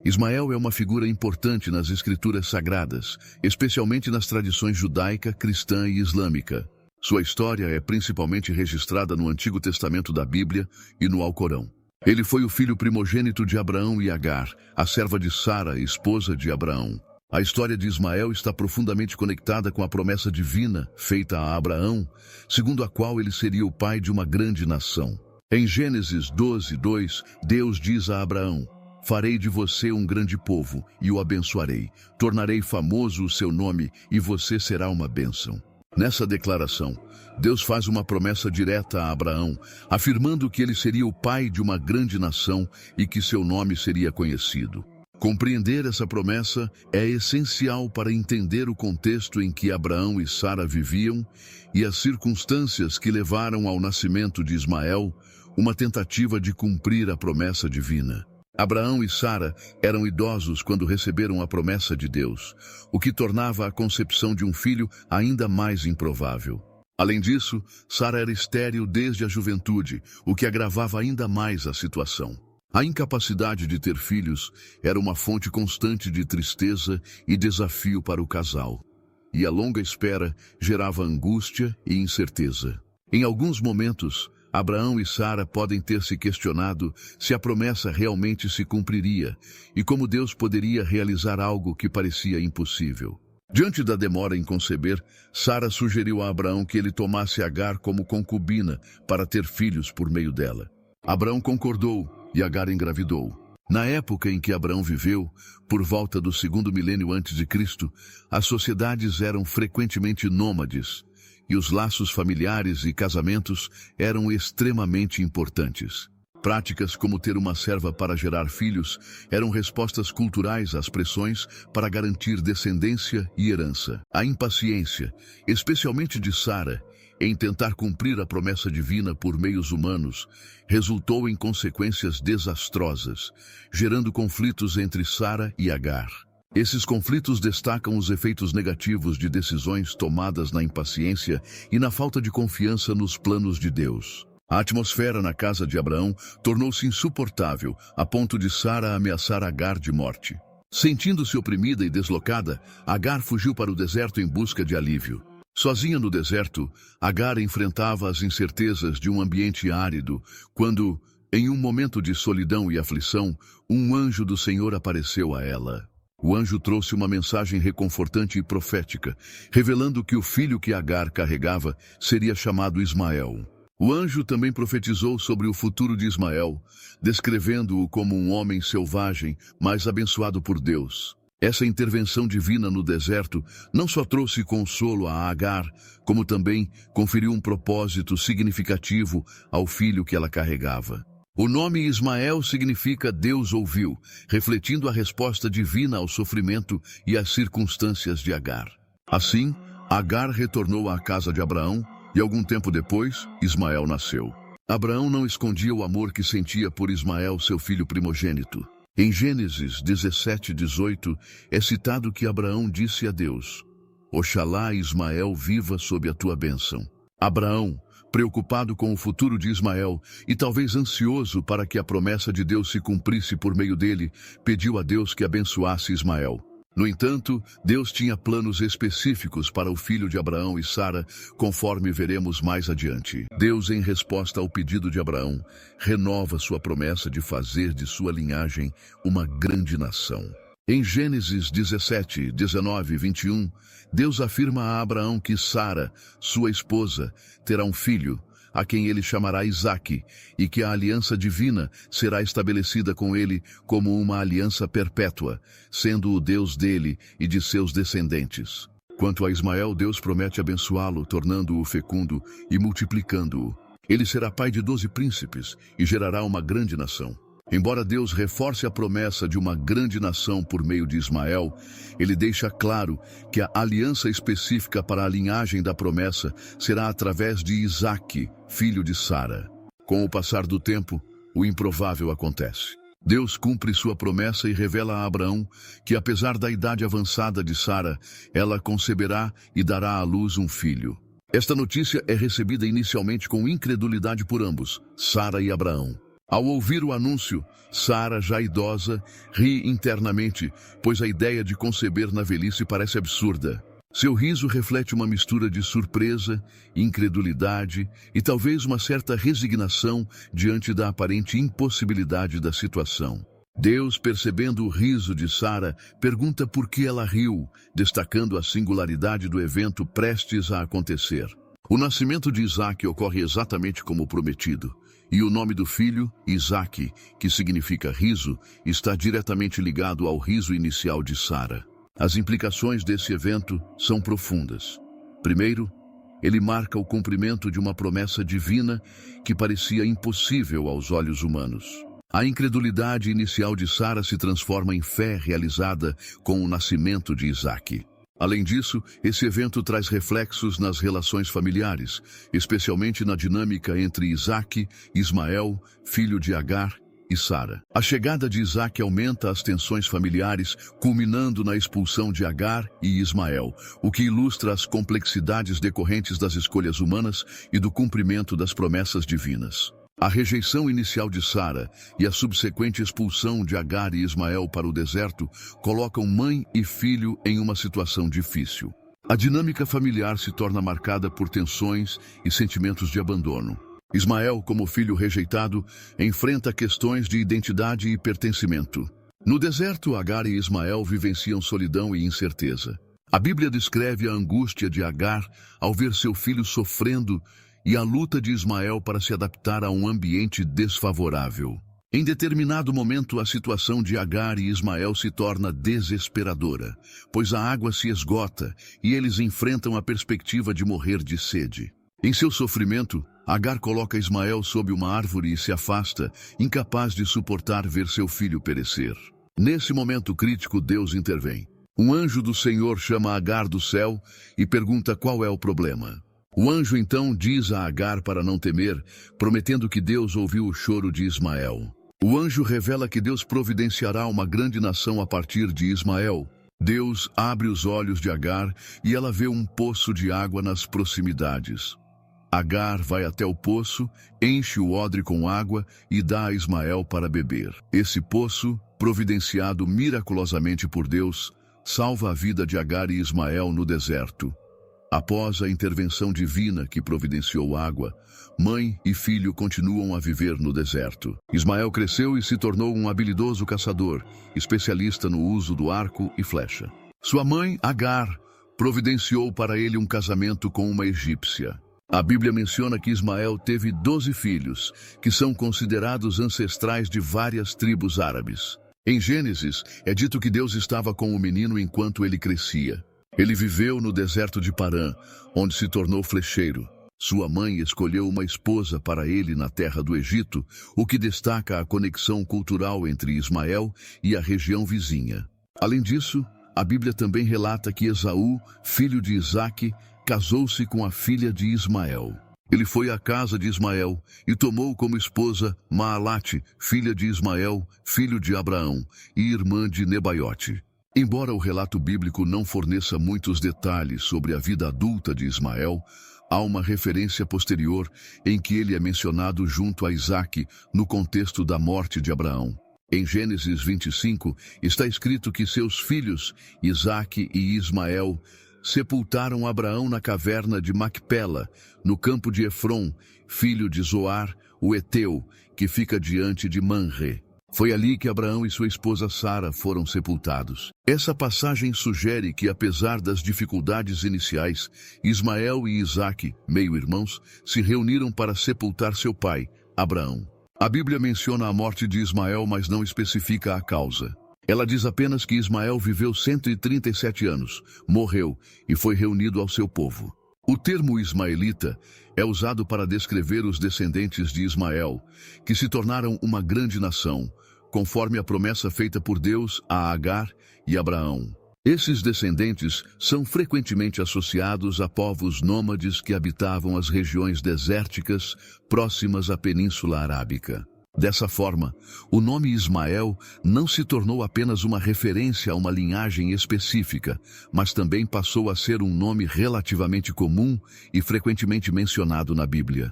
Ismael é uma figura importante nas escrituras sagradas, especialmente nas tradições judaica, cristã e islâmica. Sua história é principalmente registrada no Antigo Testamento da Bíblia e no Alcorão. Ele foi o filho primogênito de Abraão e Agar, a serva de Sara, esposa de Abraão. A história de Ismael está profundamente conectada com a promessa divina feita a Abraão, segundo a qual ele seria o pai de uma grande nação. Em Gênesis 12:2, Deus diz a Abraão: "Farei de você um grande povo e o abençoarei. Tornarei famoso o seu nome e você será uma bênção." Nessa declaração, Deus faz uma promessa direta a Abraão, afirmando que ele seria o pai de uma grande nação e que seu nome seria conhecido. Compreender essa promessa é essencial para entender o contexto em que Abraão e Sara viviam e as circunstâncias que levaram ao nascimento de Ismael, uma tentativa de cumprir a promessa divina. Abraão e Sara eram idosos quando receberam a promessa de Deus, o que tornava a concepção de um filho ainda mais improvável. Além disso, Sara era estéril desde a juventude, o que agravava ainda mais a situação. A incapacidade de ter filhos era uma fonte constante de tristeza e desafio para o casal. E a longa espera gerava angústia e incerteza. Em alguns momentos, Abraão e Sara podem ter se questionado se a promessa realmente se cumpriria e como Deus poderia realizar algo que parecia impossível. Diante da demora em conceber, Sara sugeriu a Abraão que ele tomasse Agar como concubina para ter filhos por meio dela. Abraão concordou e Agar engravidou. Na época em que Abraão viveu, por volta do 2º milênio antes de Cristo, as sociedades eram frequentemente nômades, e os laços familiares e casamentos eram extremamente importantes. Práticas como ter uma serva para gerar filhos eram respostas culturais às pressões para garantir descendência e herança. A impaciência, especialmente de Sara, em tentar cumprir a promessa divina por meios humanos, resultou em consequências desastrosas, gerando conflitos entre Sara e Agar. Esses conflitos destacam os efeitos negativos de decisões tomadas na impaciência e na falta de confiança nos planos de Deus. A atmosfera na casa de Abraão tornou-se insuportável, a ponto de Sara ameaçar Agar de morte. Sentindo-se oprimida e deslocada, Agar fugiu para o deserto em busca de alívio. Sozinha no deserto, Agar enfrentava as incertezas de um ambiente árido, quando, em um momento de solidão e aflição, um anjo do Senhor apareceu a ela. O anjo trouxe uma mensagem reconfortante e profética, revelando que o filho que Agar carregava seria chamado Ismael. O anjo também profetizou sobre o futuro de Ismael, descrevendo-o como um homem selvagem, mas abençoado por Deus. Essa intervenção divina no deserto não só trouxe consolo a Agar, como também conferiu um propósito significativo ao filho que ela carregava. O nome Ismael significa Deus ouviu, refletindo a resposta divina ao sofrimento e às circunstâncias de Agar. Assim, Agar retornou à casa de Abraão e algum tempo depois, Ismael nasceu. Abraão não escondia o amor que sentia por Ismael, seu filho primogênito. Em Gênesis 17:18, é citado que Abraão disse a Deus: "Oxalá Ismael viva sob a tua bênção." Abraão, preocupado com o futuro de Ismael e talvez ansioso para que a promessa de Deus se cumprisse por meio dele, pediu a Deus que abençoasse Ismael. No entanto, Deus tinha planos específicos para o filho de Abraão e Sara, conforme veremos mais adiante. Deus, em resposta ao pedido de Abraão, renova sua promessa de fazer de sua linhagem uma grande nação. Em Gênesis 17, 19 e 21, Deus afirma a Abraão que Sara, sua esposa, terá um filho, a quem ele chamará Isaque, e que a aliança divina será estabelecida com ele como uma aliança perpétua, sendo o Deus dele e de seus descendentes. Quanto a Ismael, Deus promete abençoá-lo, tornando-o fecundo e multiplicando-o. Ele será pai de 12 príncipes e gerará uma grande nação. Embora Deus reforce a promessa de uma grande nação por meio de Ismael, ele deixa claro que a aliança específica para a linhagem da promessa será através de Isaque, filho de Sara. Com o passar do tempo, o improvável acontece. Deus cumpre sua promessa e revela a Abraão que, apesar da idade avançada de Sara, ela conceberá e dará à luz um filho. Esta notícia é recebida inicialmente com incredulidade por ambos, Sara e Abraão. Ao ouvir o anúncio, Sara, já idosa, ri internamente, pois a ideia de conceber na velhice parece absurda. Seu riso reflete uma mistura de surpresa, incredulidade e talvez uma certa resignação diante da aparente impossibilidade da situação. Deus, percebendo o riso de Sara, pergunta por que ela riu, destacando a singularidade do evento prestes a acontecer. O nascimento de Isaque ocorre exatamente como prometido, e o nome do filho, Isaque, que significa riso, está diretamente ligado ao riso inicial de Sara. As implicações desse evento são profundas. Primeiro, ele marca o cumprimento de uma promessa divina que parecia impossível aos olhos humanos. A incredulidade inicial de Sara se transforma em fé realizada com o nascimento de Isaque. Além disso, esse evento traz reflexos nas relações familiares, especialmente na dinâmica entre Isaque, Ismael, filho de Agar, e Sara. A chegada de Isaque aumenta as tensões familiares, culminando na expulsão de Agar e Ismael, o que ilustra as complexidades decorrentes das escolhas humanas e do cumprimento das promessas divinas. A rejeição inicial de Sara e a subsequente expulsão de Agar e Ismael para o deserto colocam mãe e filho em uma situação difícil. A dinâmica familiar se torna marcada por tensões e sentimentos de abandono. Ismael, como filho rejeitado, enfrenta questões de identidade e pertencimento. No deserto, Agar e Ismael vivenciam solidão e incerteza. A Bíblia descreve a angústia de Agar ao ver seu filho sofrendo e a luta de Ismael para se adaptar a um ambiente desfavorável. Em determinado momento, a situação de Agar e Ismael se torna desesperadora, pois a água se esgota e eles enfrentam a perspectiva de morrer de sede. Em seu sofrimento, Agar coloca Ismael sob uma árvore e se afasta, incapaz de suportar ver seu filho perecer. Nesse momento crítico, Deus intervém. Um anjo do Senhor chama Agar do céu e pergunta qual é o problema. O anjo então diz a Agar para não temer, prometendo que Deus ouviu o choro de Ismael. O anjo revela que Deus providenciará uma grande nação a partir de Ismael. Deus abre os olhos de Agar e ela vê um poço de água nas proximidades. Agar vai até o poço, enche o odre com água e dá a Ismael para beber. Esse poço, providenciado miraculosamente por Deus, salva a vida de Agar e Ismael no deserto. Após a intervenção divina que providenciou água, mãe e filho continuam a viver no deserto. Ismael cresceu e se tornou um habilidoso caçador, especialista no uso do arco e flecha. Sua mãe, Agar, providenciou para ele um casamento com uma egípcia. A Bíblia menciona que Ismael teve 12 filhos, que são considerados ancestrais de várias tribos árabes. Em Gênesis, é dito que Deus estava com o menino enquanto ele crescia. Ele viveu no deserto de Parã, onde se tornou flecheiro. Sua mãe escolheu uma esposa para ele na terra do Egito, o que destaca a conexão cultural entre Ismael e a região vizinha. Além disso, a Bíblia também relata que Esaú, filho de Isaque, casou-se com a filha de Ismael. Ele foi à casa de Ismael e tomou como esposa Maalate, filha de Ismael, filho de Abraão, e irmã de Nebaiote. Embora o relato bíblico não forneça muitos detalhes sobre a vida adulta de Ismael, há uma referência posterior em que ele é mencionado junto a Isaque no contexto da morte de Abraão. Em Gênesis 25, está escrito que seus filhos, Isaque e Ismael, sepultaram Abraão na caverna de Macpela, no campo de Efron, filho de Zoar, o Eteu, que fica diante de Manre. Foi ali que Abraão e sua esposa Sara foram sepultados. Essa passagem sugere que, apesar das dificuldades iniciais, Ismael e Isaque, meio-irmãos, se reuniram para sepultar seu pai, Abraão. A Bíblia menciona a morte de Ismael, mas não especifica a causa. Ela diz apenas que Ismael viveu 137 anos, morreu e foi reunido ao seu povo. O termo ismaelita é usado para descrever os descendentes de Ismael, que se tornaram uma grande nação, conforme a promessa feita por Deus a Agar e Abraão. Esses descendentes são frequentemente associados a povos nômades que habitavam as regiões desérticas próximas à Península Arábica. Dessa forma, o nome Ismael não se tornou apenas uma referência a uma linhagem específica, mas também passou a ser um nome relativamente comum e frequentemente mencionado na Bíblia.